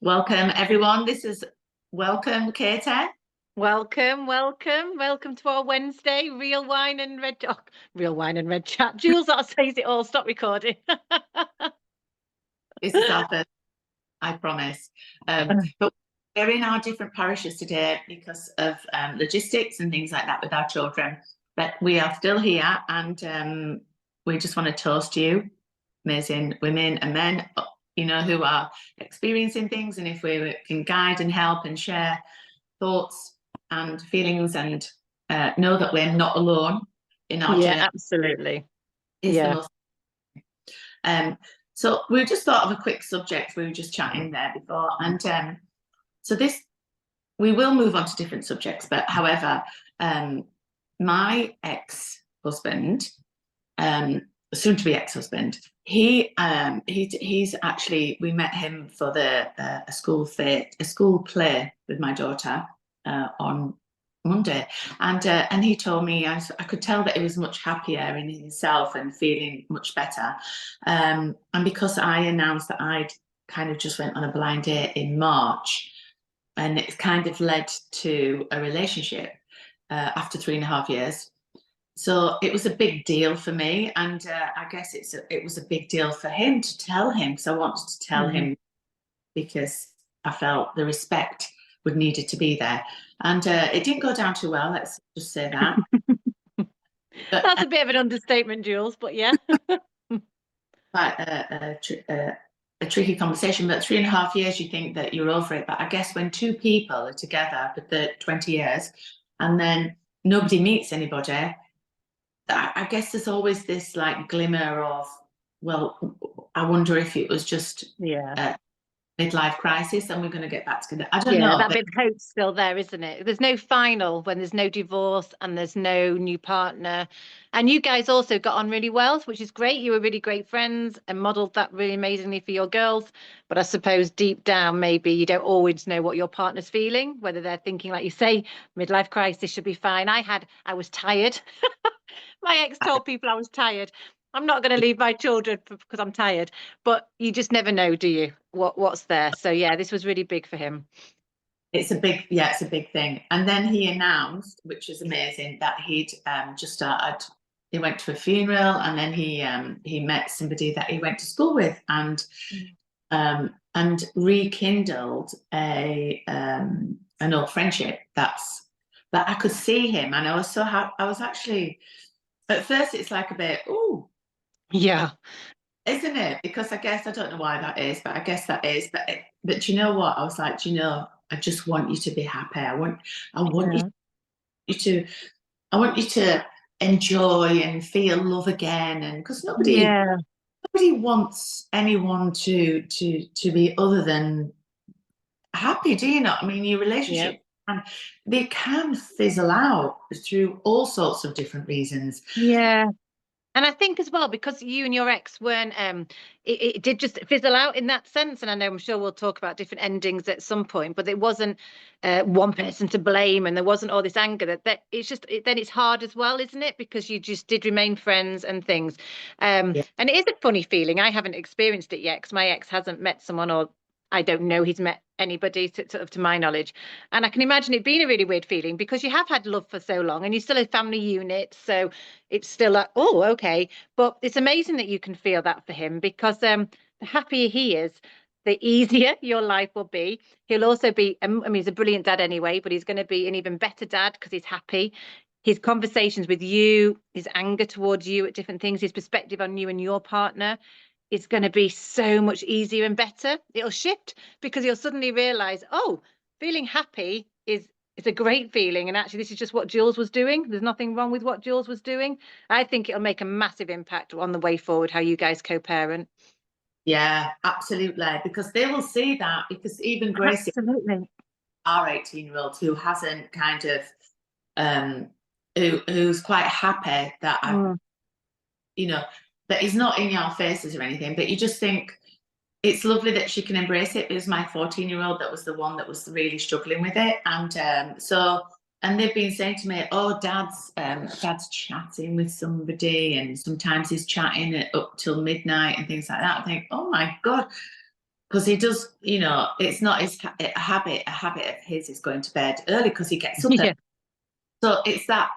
Welcome, everyone. Welcome, Katie. Welcome to our Wednesday Real Wine and Red Real Wine and Red Chat. Jules, that says it all. Stop recording. This is our first, I promise. But we're in our different parishes today because of logistics and things like that with our children. But we are still here, and we just want to toast you, amazing women and men, who are experiencing things, and if we can guide and help and share thoughts and feelings and know that we're not alone in our journey. Absolutely. The most. So we just thought of a quick subject. We were just chatting there before, and so we will move on to different subjects. But however, my ex-husband, soon-to-be ex-husband, he's actually, we met him for a school play with my daughter on Monday, and he told me I could tell that he was much happier in himself and feeling much better, and because I announced that I'd kind of just went on a blind date in March, and it kind of led to a relationship after 3.5 years. So it was a big deal for me, and I guess it was a big deal for him to tell him, because I wanted to tell him, because I felt the respect would needed to be there. And it didn't go down too well, let's just say that. But, that's a bit of an understatement, Jules, but yeah. Quite a tricky conversation, but 3.5 years, you think that you're over it. But I guess when two people are together for 20 years and then nobody meets anybody, I guess there's always this like glimmer of, well, I wonder if it was just midlife crisis and we're going to get back together. I don't know. That bit of hope's still there, isn't it? There's no final when there's no divorce and there's no new partner. And you guys also got on really well, which is great. You were really great friends and modeled that really amazingly for your girls. But I suppose deep down, maybe you don't always know what your partner's feeling, whether they're thinking, like you say, midlife crisis should be fine. I was tired. My ex told people I was tired. I'm not going to leave my children because I'm tired, but you just never know, do you? What's there? So yeah, this was really big for him. It's a big thing. And then he announced, which is amazing, that he'd just started. He went to a funeral, and then he met somebody that he went to school with, and rekindled an old friendship. That I could see him, and I was so happy. I was actually, at first, it's like a bit, oh, yeah, isn't it? Because I guess I don't know why that is, but I guess that is. But you know what? I was like, I just want you to be happy. I want you to enjoy and feel love again, and because nobody wants anyone to be other than happy. Do you know? I mean, your relationship, and they can fizzle out through all sorts of different reasons. Yeah. And I think as well, because you and your ex weren't, it did just fizzle out in that sense. And I know I'm sure we'll talk about different endings at some point, but it wasn't one person to blame, and there wasn't all this anger. That it's just then it's hard as well, isn't it? Because you just did remain friends and things. And it is a funny feeling. I haven't experienced it yet because my ex hasn't met someone, or I don't know he's met anybody to my knowledge. And I can imagine it being a really weird feeling because you have had love for so long and you're still a family unit. So it's still like, oh, okay. But it's amazing that you can feel that for him, because the happier he is, the easier your life will be. He'll also be, I mean, he's a brilliant dad anyway, but he's going to be an even better dad because he's happy. His conversations with you, his anger towards you at different things, his perspective on you and your partner is going to be so much easier and better. It'll shift because you'll suddenly realize, oh, feeling happy is it's a great feeling. And actually, this is just what Jules was doing. There's nothing wrong with what Jules was doing. I think it'll make a massive impact on the way forward, how you guys co-parent. Yeah, absolutely. Because they will see that, because even Gracie, our 18-year-old, who hasn't kind of, who's quite happy that that he's not in your faces or anything, but you just think it's lovely that she can embrace it. It was my 14-year-old that was the one that was really struggling with it. And they've been saying to me, oh, dad's chatting with somebody, and sometimes he's chatting up till midnight and things like that. I think, oh my God, because he does, you know, it's not his a habit. A habit of his is going to bed early because he gets up early. Yeah. So it's that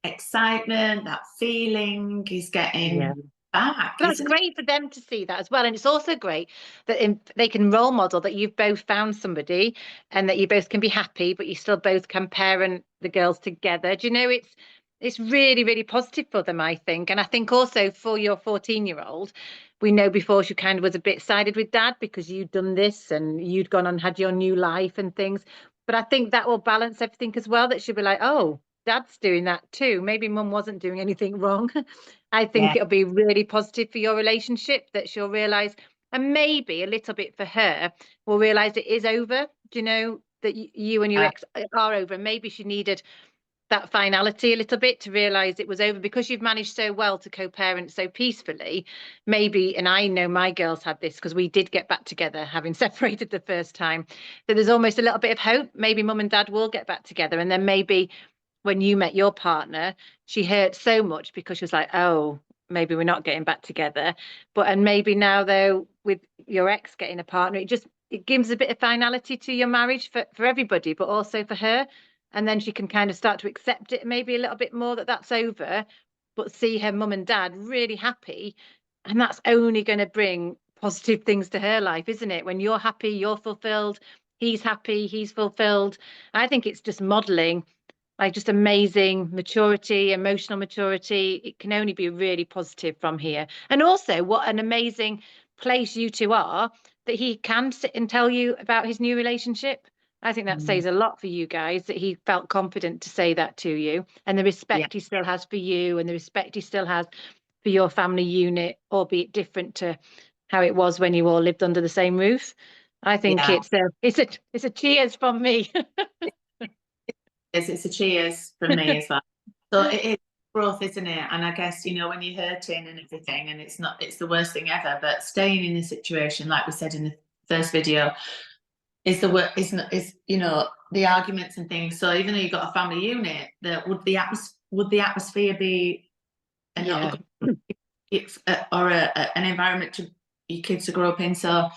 excitement, that feeling he's Yeah. getting back, But that's isn't it? great for them to see that as well. And it's also great that they can role model that you've both found somebody and that you both can be happy, but you still both can parent the girls together. Do you know, it's really, really positive for them, I think. And I think also for your 14-year-old, we know before she kind of was a bit sided with dad because you'd done this and you'd gone and had your new life and things. But I think that will balance everything as well, that she'll be like, oh, dad's doing that too. Maybe mum wasn't doing anything wrong. I think Yeah, it'll be really positive for your relationship, that she'll realize, and maybe a little bit for her, will realize it is over. Do you know that you and your uh, ex are over? Maybe she needed that finality a little bit to realize it was over, because you've managed so well to co-parent so peacefully. Maybe, and I know my girls had this because we did get back together having separated the first time, that there's almost a little bit of hope. Maybe mum and dad will get back together, and then maybe when you met your partner, she hurt so much because she was like, oh, maybe we're not getting back together. And maybe now, though, with your ex getting a partner, it gives a bit of finality to your marriage for everybody, but also for her. And then she can kind of start to accept it maybe a little bit more, that that's over, but see her mum and dad really happy. And that's only going to bring positive things to her life, isn't it? When you're happy, you're fulfilled, he's happy, he's fulfilled. I think it's just modeling like just amazing maturity, emotional maturity. It can only be really positive from here. And also, what an amazing place you two are, that he can sit and tell you about his new relationship. I think that mm, says a lot for you guys, that he felt confident to say that to you, and the yeah, respect he still has for you, and the respect he still has for your family unit, albeit different to how it was when you all lived under the same roof. I think yeah. it's a cheers from me. It's a cheers from me as well. So it is growth, isn't it? And I guess, you know, when you're hurting and everything, and it's the worst thing ever, but staying in a situation, like we said in the first video, is the work, is, you know, the arguments and things. So even though you've got a family unit, would the atmosphere be not a Yeah. good, or an environment to your kids to grow up in? So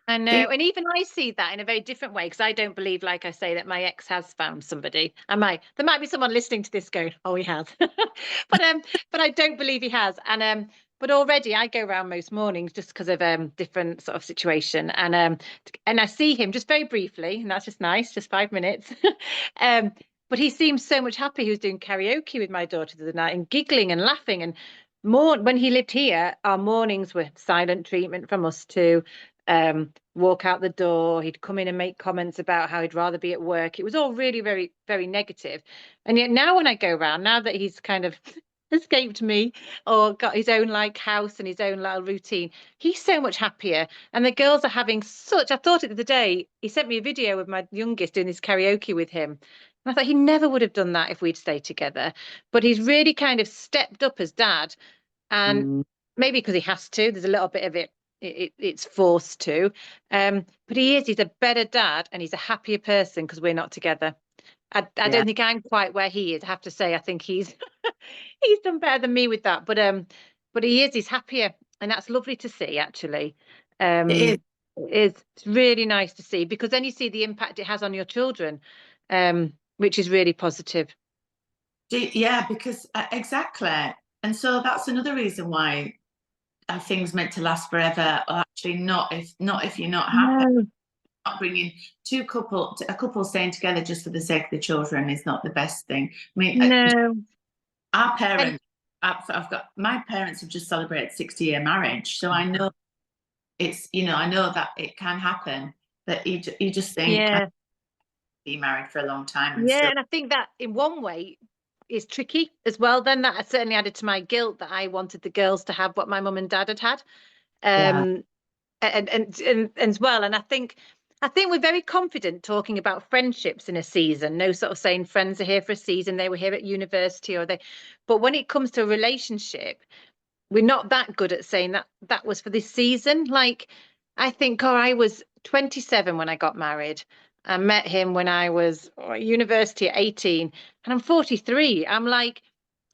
I know. think, And even I see that in a very different way, because I don't believe, like I say, that my ex has found somebody. There might be someone listening to this going, oh, he has. But I don't believe he has. But already I go around most mornings just because of different sort of situation. And I see him just very briefly, and that's just nice, just 5 minutes. um, but he seems so much happy. He was doing karaoke with my daughter the other night and giggling and laughing. And more when he lived here, our mornings were silent treatment from us too. Walk out the door. He'd come in and make comments about how he'd rather be at work. It was all really very, very negative. And yet now when I go around, now that he's kind of escaped me or got his own like house and his own little routine, he's so much happier. And the girls are having such, I thought it the other day, he sent me a video of my youngest doing this karaoke with him. And I thought he never would have done that if we'd stayed together. But he's really kind of stepped up as dad. And mm, maybe because he has to, there's a little bit of it's forced to. But he's a better dad and he's a happier person because we're not together. I yeah, don't think I'm quite where he is. I have to say, I think he's he's done better than me with that. But he's happier, and that's lovely to see, actually. it is. It's really nice to see, because then you see the impact it has on your children, which is really positive. Yeah, because exactly. And so that's another reason why are things meant to last forever? Or actually, not if you're not happy. No, Not bringing a couple staying together just for the sake of the children is not the best thing. I mean, no. our And parents. I've got my parents have just celebrated 60-year marriage, so I know I know that it can happen. That you just think I yeah, be married for a long time and yeah, still, and I think that in one way is tricky as well. Then that certainly added to my guilt, that I wanted the girls to have what my mum and dad had had. yeah, Um, and as well. And I think we're very confident talking about friendships in a season. No sort of saying friends are here for a season, they were here at university, or they. But when it comes to a relationship, we're not that good at saying that was for this season. Like, I think, oh, I was 27 when I got married. I met him when I was at university at 18, and I'm 43. I'm like,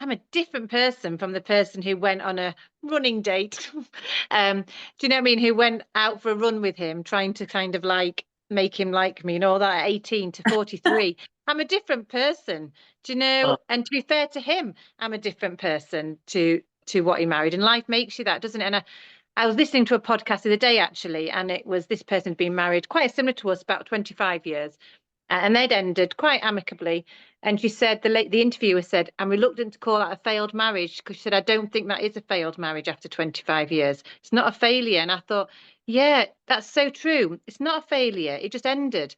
I'm a different person from the person who went on a running date. Do you know what I mean? Who went out for a run with him, trying to kind of like make him like me and all that at 18 to 43. I'm a different person, do you know? Oh, And to be fair to him, I'm a different person to what he married. And life makes you that, doesn't it? And I was listening to a podcast the other day actually, and it was this person had been married quite similar to us, about 25 years, and they'd ended quite amicably. And she said, the interviewer said, I'm reluctant to call that a failed marriage, because she said, I don't think that is a failed marriage after 25 years. It's not a failure. And I thought, yeah, that's so true. It's not a failure. It just ended.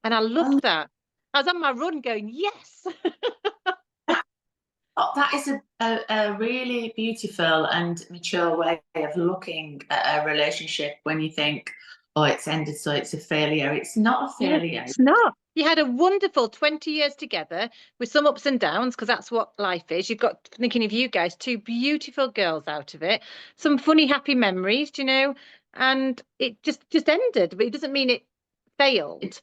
And I oh, loved that. I was on my run going, yes. oh, that is a really beautiful and mature way of looking at a relationship when you think, oh, it's ended, so it's a failure. It's not a Yeah, failure. it's not. You had a wonderful 20 years together with some ups and downs, because that's what life is. You've got, thinking of you guys, two beautiful girls out of it, some funny, happy memories, you know, and it just ended, but it doesn't mean it failed.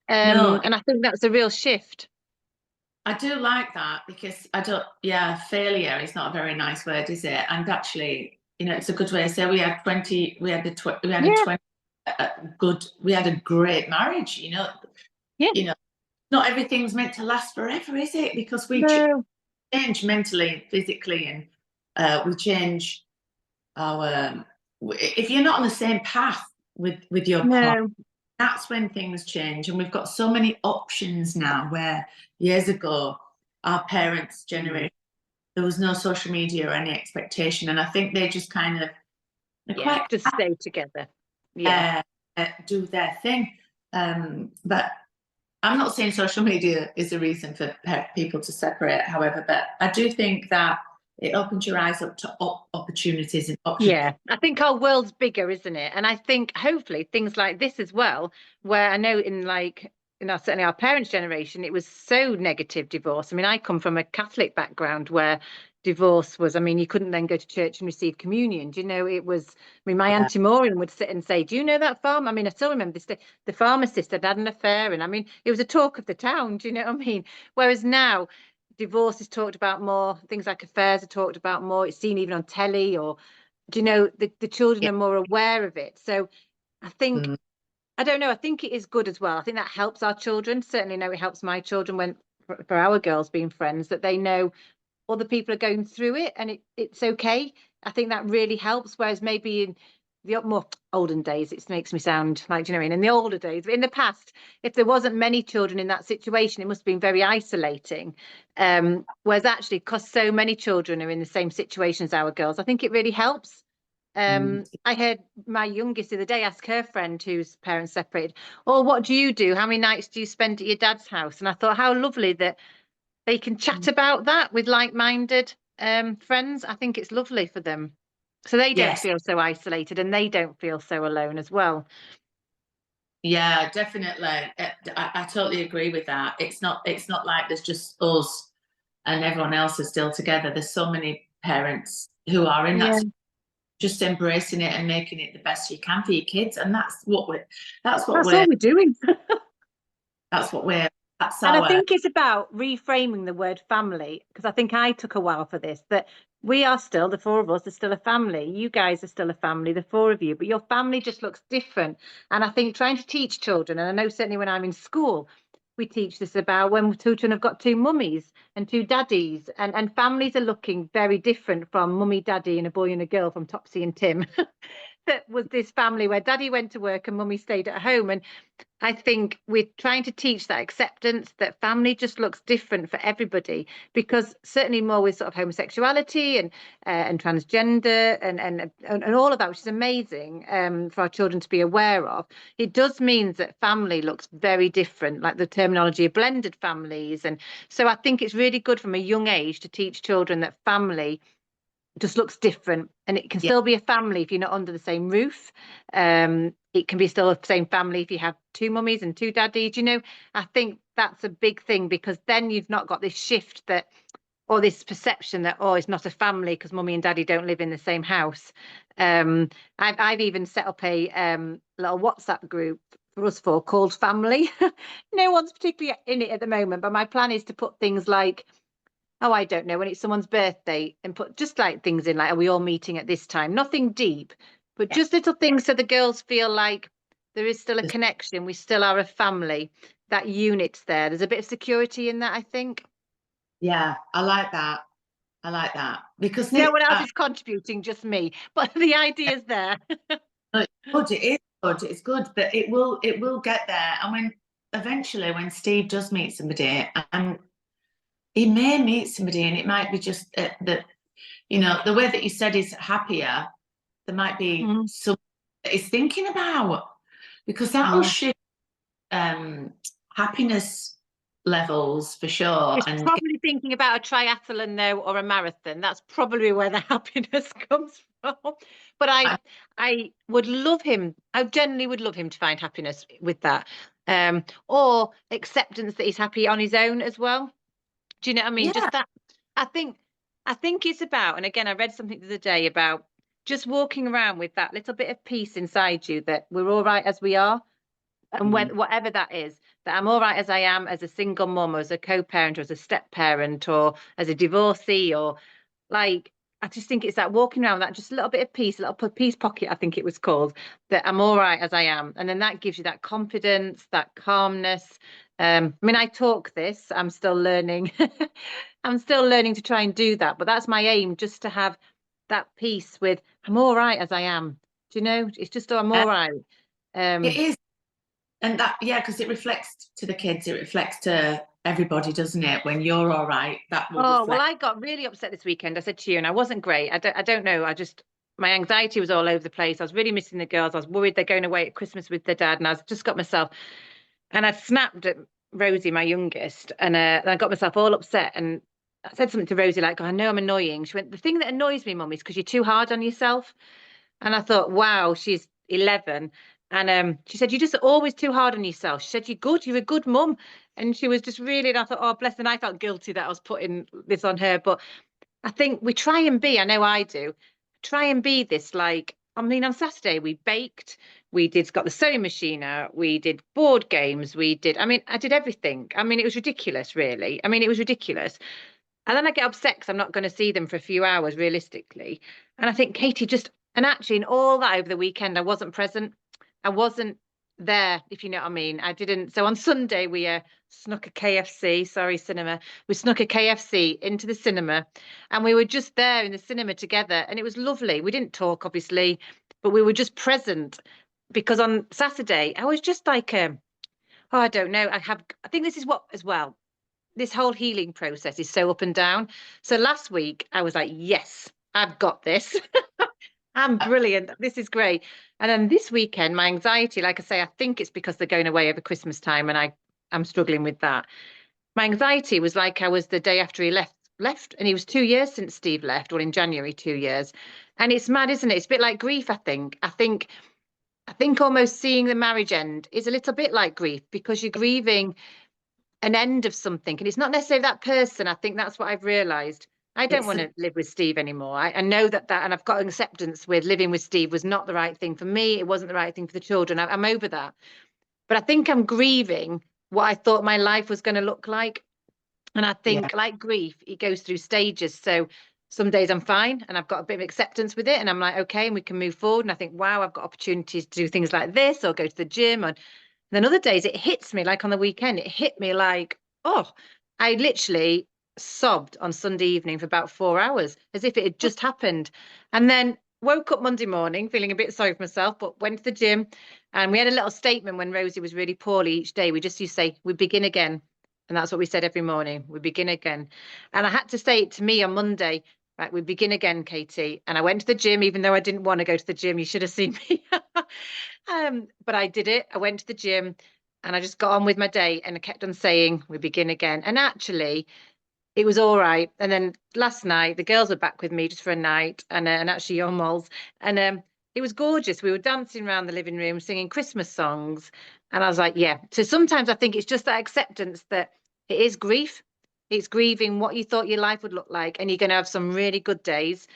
No, And I think that's a real shift. I do like that because I don't, yeah, failure is not a very nice word, is it? And actually, it's a good way to say we had 20, we had a Yeah, 20 we had a great marriage, yeah, you know, not everything's meant to last forever, is it? Because we no, change mentally, physically, and we change our, if you're not on the same path with your partner, no, that's when things change. And we've got so many options now where years ago, our parents' generation, there was no social media or any expectation. And I think they just kind of, they're yeah, quite just stay together. Yeah. uh, do their thing. But I'm not saying social media is a reason for people to separate, however, but I do think that it opens your eyes up to opportunities and options. Yeah, I think our world's bigger, isn't it? And I think hopefully things like this as well, where I know in like, certainly our parents' generation, it was so negative divorce. I mean, I come from a Catholic background where divorce was, I mean, you couldn't then go to church and receive communion. Do you know, it was, I mean, my Yeah. Auntie Maureen would sit and say, do you know that farm? I mean, I still remember this day, the pharmacist had had an affair. And I mean, it was a talk of the town. Do you know what I mean? Whereas now, divorce is talked about more, things like affairs are talked about more. It's seen even on telly, or do you know, the children Yeah. are more aware of it. So I think, Mm, I don't know, I think it is good as well. I think that helps our children. Certainly know it helps my children when, for our girls being friends, that they know other people are going through it, and it's okay. I think that really helps. Whereas maybe in the more olden days, it makes me sound like, do you know what I mean? In the older days, in the past, if there wasn't many children in that situation, it must have been very isolating. Whereas actually, because so many children are in the same situation as our girls, I think it really helps. mm. I heard my youngest the other day ask her friend whose parents separated, "Oh, what do you do? How many nights do you spend at your dad's house?" And I thought, how lovely that they can chat about that with like-minded friends. I think it's lovely for them. So they don't Yes. feel so isolated, and they don't feel so alone as well. Yeah, definitely. I totally agree with that. It's not like there's just us and everyone else is still together. There's so many parents who are in Yeah, that, just embracing it and making it the best you can for your kids. And that's what that's all we're we're doing. that's what we're that's And I our think it's about reframing the word family, because I think I took a while for this, that we are still, the four of us are still a family. You guys are still a family, the four of you, but your family just looks different. And I think trying to teach children, and I know certainly when I'm in school, we teach this about when children have got two mummies and two daddies, and families are looking very different from mummy, daddy, and a boy and a girl from Topsy and Tim. That was this family where daddy went to work and mummy stayed at home. And I think we're trying to teach that acceptance, that family just looks different for everybody, because certainly more with sort of homosexuality and transgender and all of that, which is amazing for our children to be aware of. It does mean that family looks very different, like the terminology of blended families. And so I think it's really good from a young age to teach children that family just looks different, and it can yeah, still be a family if you're not under the same roof. It can be still the same family if you have two mummies and two daddies. You know, I think that's a big thing, because then you've not got this shift that, or this perception that, oh, it's not a family because mummy and daddy don't live in the same house. I've even set up a little WhatsApp group for us four called Family. No one's particularly in it at the moment, but my plan is to put things like oh, I don't know, when it's someone's birthday, and put just like things in, like, are we all meeting at this time? Nothing deep, but Yeah. just little things so the girls feel like there is still a connection. We still are a family. That unit's there. There's a bit of security in that, I think. Yeah, I like that. I like that because No one else is contributing, just me. But the idea's there. it's good. It is good. It's good, but it will get there. And when eventually, when Steve does meet somebody, and he may meet somebody, and it might be just that the way that you said is happier. There might be Mm, some that he's thinking about because that will yeah. shift happiness levels for sure. He's And probably thinking about a triathlon though, or a marathon. That's probably where the happiness comes from. But I would love him. I genuinely would love him to find happiness with that. Or acceptance that he's happy on his own as well. Do you know what I mean? yeah, Just that. I think I think it's about, and again, I read something the other day about just walking around with that little bit of peace inside you that we're all right as we are. And when, whatever that is, that I'm all right as I am, as a single mum, or as a co-parent, or as a step parent, or as a divorcee, or like, I just think it's that walking around with that just a little bit of peace, a little peace pocket, I think it was called, that I'm all right as I am. And then that gives you that confidence, that calmness. I mean, I talk this, I'm still learning. I'm still learning to try and do that, but that's my aim, just to have that peace with, I'm all right as I am. Do you know? It's just, oh, I'm all right. it Um, is. And that, yeah, because it reflects to the kids, it reflects to everybody, doesn't it? When you're all right, that will Oh, well, reflect. I got really upset this weekend. I said to you, and I wasn't great. I don't know. My anxiety was all over the place. I was really missing the girls. I was worried they're going away at Christmas with their dad, and I just got myself, and I snapped at Rosie, my youngest, and I got myself all upset. And I said something to Rosie like, "Oh, I know I'm annoying." She went, "The thing that annoys me, Mum, is because you're too hard on yourself." And I thought, wow, she's 11. And she said, you're just always too hard on yourself. She said, you're good. You're a good mum. And she was just really, and I thought, oh, bless. And I felt guilty that I was putting this on her. But I think we try and be, I know I do, try and be this like, I mean, on Saturday we baked, we did got the sewing machine out, we did board games, I mean, I did everything. I mean, it was ridiculous, really. I mean, it was ridiculous. And then I get upset because I'm not going to see them for a few hours realistically. And I think, Katie, just, and actually, in all that over the weekend, I wasn't present. I wasn't there, if you know what I mean. I didn't. So on Sunday, we snuck a KFC, sorry, cinema. We snuck a KFC into the cinema and we were just there in the cinema together. And it was lovely. We didn't talk, obviously, but we were just present because on Saturday, I was just like, oh, I don't know. I think this is what, as well, this whole healing process is so up and down. So last week I was like, yes, I've got this. I'm brilliant. This is great. And then this weekend, my anxiety, like I say, I think it's because they're going away over Christmas time and I'm struggling with that. My anxiety was like I was the day after he left, and he was 2 years since Steve left, well, in January, 2 years. And it's mad, isn't it? It's a bit like grief, I think. I think almost seeing the marriage end is a little bit like grief because you're grieving an end of something. And it's not necessarily that person. I think that's what I've realized. I don't It's want the, to live with Steve anymore. I know that, and I've got acceptance with living with Steve was not the right thing for me. It wasn't the right thing for the children. I'm over that. But I think I'm grieving what I thought my life was going to look like. And I yeah, think, like grief, it goes through stages. So some days I'm fine and I've got a bit of acceptance with it. And I'm like, okay, and we can move forward. And I think, wow, I've got opportunities to do things like this or go to the gym. And then other days it hits me, like on the weekend, it hit me like, oh, I literally sobbed on Sunday evening for about 4 hours as if it had just happened. And then woke up Monday morning feeling a bit sorry for myself, but went to the gym. And we had a little statement when Rosie was really poorly each day. We just used to say, we begin again. And that's what we said every morning. We begin again. And I had to say it to me on Monday. Right, we begin again, Katie. And I went to the gym, even though I didn't want to go to the gym. You should have seen me. But I did it. I went to the gym and I just got on with my day and I kept on saying, we begin again. And actually, it was all right. And then last night, the girls were back with me just for a night and actually your moles. And it was gorgeous. We were dancing around the living room, singing Christmas songs. And I was like, yeah. So sometimes I think it's just that acceptance that it is grief. It's grieving what you thought your life would look like. And you're going to have some really good days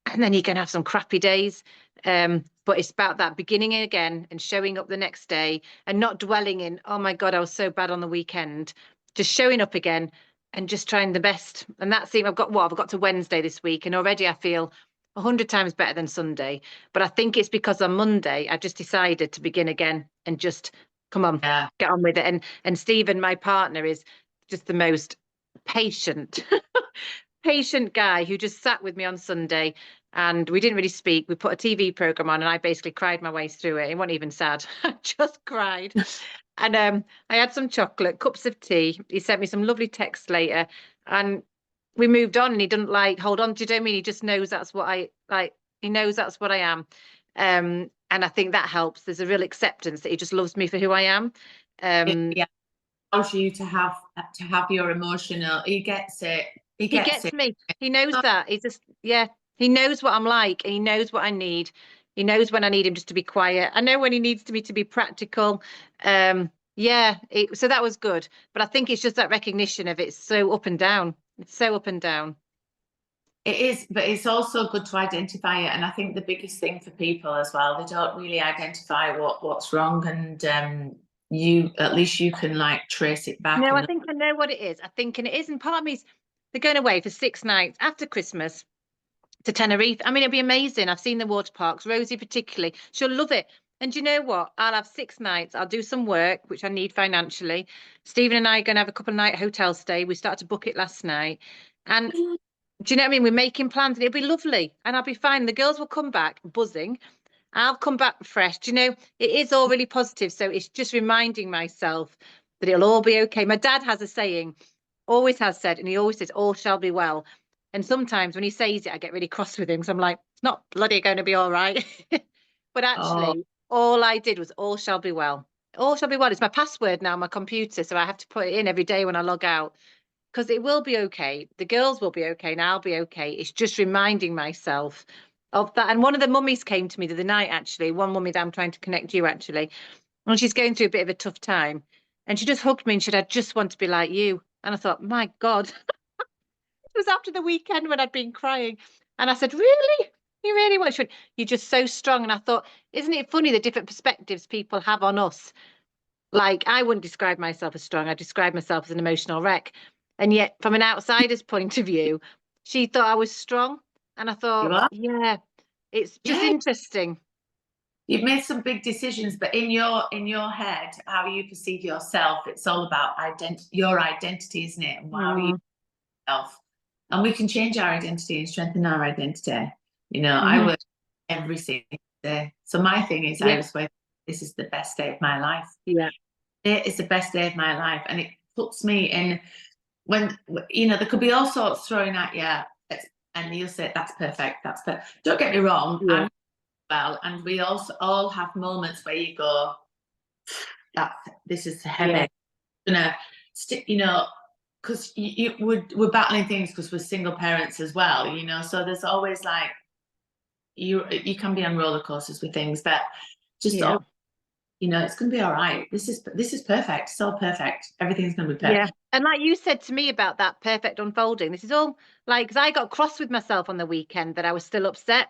and then you're going to have some crappy days. But it's about that beginning again and showing up the next day and not dwelling in, oh my God, I was so bad on the weekend. Just showing up again and just trying the best. And that seemed, I've got to Wednesday this week, and already I feel 100 times better than Sunday. But I think it's because on Monday I just decided to begin again and just come on, Yeah. get on with it. And Stephen, my partner, is just the most patient, patient guy who just sat with me on Sunday. And we didn't really speak. We put a TV program on, and I basically cried my way through it. It wasn't even sad. I just cried. And I had some chocolate, cups of tea. He sent me some lovely texts later, and we moved on. And he doesn't like hold on. Do you know what I mean? He just knows that's what I like. He knows that's what I am. And I think that helps. There's a real acceptance that he just loves me for who I am. Yeah. Allows you to have your emotional. He gets it. He He gets gets it. me. He knows that. He just, yeah, he knows what I'm like, and he knows what I need. He knows when I need him just to be quiet. I know when he needs me to be practical. Yeah, so that was good. But I think it's just that recognition of it's so up and down. It's so up and down. It is, but it's also good to identify it. And I think the biggest thing for people as well, they don't really identify what's wrong, and you at least you can like trace it back. No, I And think I know what it is. I think, and it is, and part of me's they're going away for 6 nights after Christmas to Tenerife. I mean, it'd be amazing. I've seen the water parks, Rosie particularly. She'll love it. And you know what? I'll have 6 nights. I'll do some work, which I need financially. Stephen and I are going to have a couple of night hotel stay. We started to book it last night. And do you know what I mean? We're making plans, and it'll be lovely. And I'll be fine. The girls will come back buzzing. I'll come back fresh. Do you know, it is all really positive. So it's just reminding myself that it'll all be okay. My dad has a saying, always has said, and he always says, all shall be well. And sometimes when he says it, I get really cross with him because I'm like, it's not bloody going to be all right. But oh, actually, all I did was all shall be well. All shall be well. It's my password now, on my computer. So I have to put it in every day when I log out because it will be okay. The girls will be okay, and I'll be okay. It's just reminding myself of that. And one of the mummies came to me the other night, actually. One mummy that I'm trying to connect you, actually. And she's going through a bit of a tough time. And she just hugged me and said, I just want to be like you. And I thought, my God, it was after the weekend when I'd been crying. And I said, really? You really want? She went, you're just so strong. And I thought, isn't it funny the different perspectives people have on us? Like, I wouldn't describe myself as strong. I describe myself as an emotional wreck. And yet, from an outsider's point of view, she thought I was strong. And I you thought, are. yeah, it's just Yeah, interesting. you've made some big decisions, but in your head, how you perceive yourself, it's all about your identity, isn't it? And how you Mm. self. And we can change our identity and strengthen our identity. You know, I Hmm. work every single day. So my thing is, I Yeah, was like, this is the best day of my life. yeah, It is the best day of my life, and it puts me in when there could be all sorts thrown at you, and you'll say that's perfect. That's perfect. Don't get me wrong, yeah, I'm well, and we also all have moments where you go, that this is yeah, heavy. You know, because we're battling things because we're single parents as well. So there's always like you can be on roller coasters with things, but just yeah. it's going to be all right. This is perfect. So perfect. Everything's going to be Yeah. perfect. And like you said to me about that perfect unfolding, this is all like, because I got cross with myself on the weekend that I was still upset.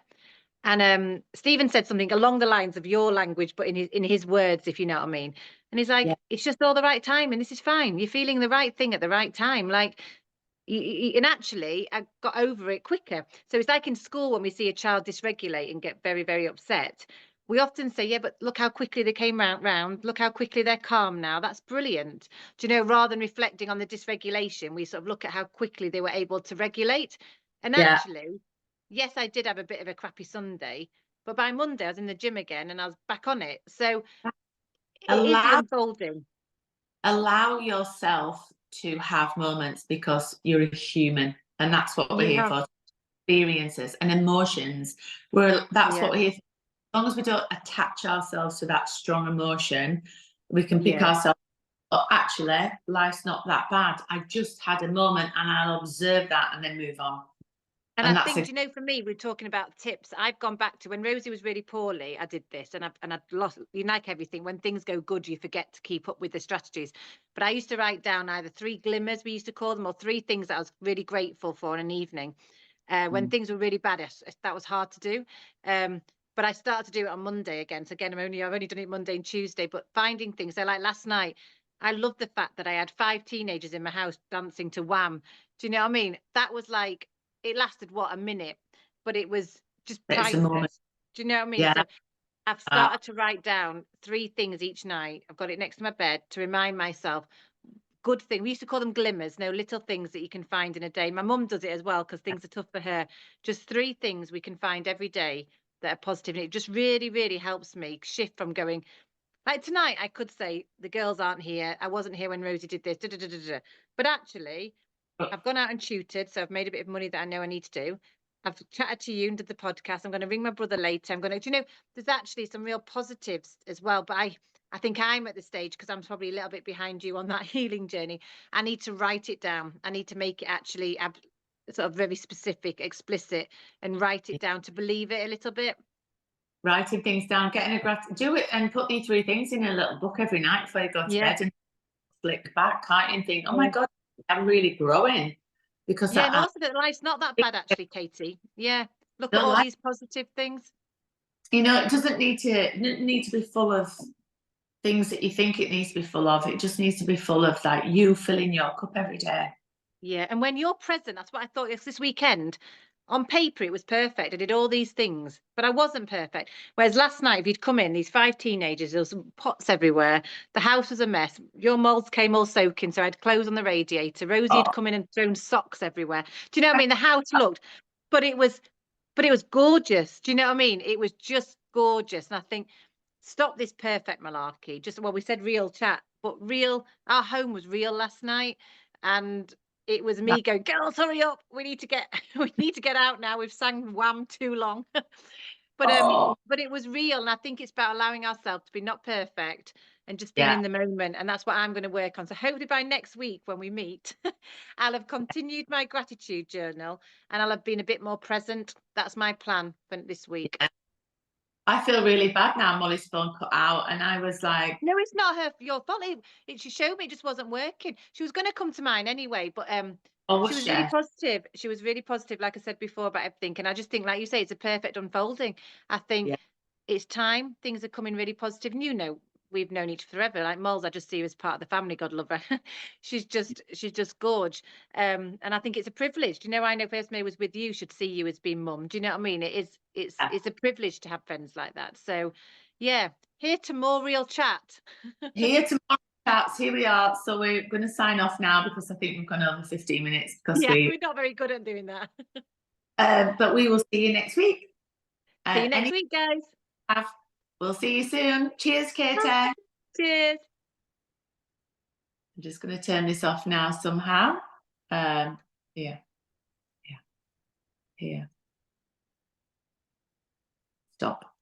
And Stephen said something along the lines of your language, but in his words, if you know what I mean. And he's Yeah, like, it's just all the right time, and this is fine. You're feeling the right thing at the right time. Like, and actually, I got over it quicker. So it's like in school when we see a child dysregulate and get very, very upset. We often say, yeah, but look how quickly they came round. Look how quickly they're calm now. That's brilliant. Do you know, rather than reflecting on the dysregulation, we sort of look at how quickly they were able to regulate. And yeah. actually, yes, I did have a bit of a crappy Sunday, but by Monday I was in the gym again and I was back on it. So it is the Allow unfolding. allow yourself to have moments because you're a human, and that's what we're here Yeah, for. Experiences and emotions. That's yeah, what we're here for. As long as we don't attach ourselves to that strong emotion, we can pick yeah. ourselves. Oh, actually, life's not that bad. I just had a moment, and I'll observe that and then move on. And I And that's think, you know, for me, we're talking about tips. I've gone back to when Rosie was really poorly. I did this, and I've lost. You like everything. When things go good, you forget to keep up with the strategies. But I used to write down either 3 glimmers, we used to call them, or 3 things that I was really grateful for in an evening. When things were really bad, that was hard to do. Um, but I started to do it on Monday again. So again, I've only done it Monday and Tuesday. But finding things, so like last night, I love the fact that I had 5 teenagers in my house dancing to Wham. Do you know what I mean? That was like, it lasted what, a minute, but it was just It's a moment. priceless. Do you know what I mean? Yeah. So I've started to write down 3 things each night. I've got it next to my bed to remind myself good thing. We used to call them glimmers, little things that you can find in a day. My mum does it as well because things are tough for her. Just 3 things we can find every day that are positive, and it just really, really helps me shift from going like tonight. I could say the girls aren't here. I wasn't here when Rosie did this, but actually, I've gone out and tutored, so I've made a bit of money that I know I need to do. I've chatted to you and did the podcast. I'm going to ring my brother later. I'm going to, there's actually some real positives as well. But I think I'm at the stage because I'm probably a little bit behind you on that healing journey. I need to write it down. I need to make it actually sort of very specific, explicit, and write it down to believe it a little bit. Writing things down, getting do it, and put these 3 things in a little book every night before you go to bed, and flick back, can't you, and think, oh my God, I'm really growing. Because and also that life's not that bad, actually, Katie. Yeah, look at all these positive things. It doesn't need to be full of things that you think it needs to be full of. It just needs to be full of like you filling your cup every day. Yeah, and when you're present, that's what I thought this weekend. On paper, it was perfect. I did all these things, but I wasn't perfect. Whereas last night, if you'd come in, these 5 teenagers, there was some pots everywhere. The house was a mess. Your molds came all soaking, so I had clothes on the radiator. Rosie had come in and thrown socks everywhere. Do you know what I mean? The house looked, but it was gorgeous. Do you know what I mean? It was just gorgeous. And I think, stop this perfect malarkey. Just, well, we said real chat, but real. Our home was real last night, and it was me going, girls, hurry up. We need to get out now. We've sang Wham too long. But it was real. And I think it's about allowing ourselves to be not perfect and just being in the moment. And that's what I'm going to work on. So hopefully by next week when we meet, I'll have continued my gratitude journal and I'll have been a bit more present. That's my plan for this week. Yeah. I feel really bad now. Molly's phone cut out, and I was like, no, it's not your fault. She showed me it just wasn't working. She was going to come to mine anyway, but she was really positive. She was really positive, like I said before, about everything. And I just think, like you say, it's a perfect unfolding. I think it's time. Things are coming really positive. And we've known each other forever. Like Moles, I just see her as part of the family. God love her. she's just gorge. And I think it's a privilege. I know first May was with you, should see you as being mum. Do you know what I mean? It's a privilege to have friends like that. So yeah, here to more real chat. Here to more chats. Here we are. So we're going to sign off now because I think we've gone over 15 minutes because we're not very good at doing that. But we will see you next week. See you next week, guys. We'll see you soon. Cheers, Katie. Cheers. I'm just going to turn this off now somehow. Here. Stop.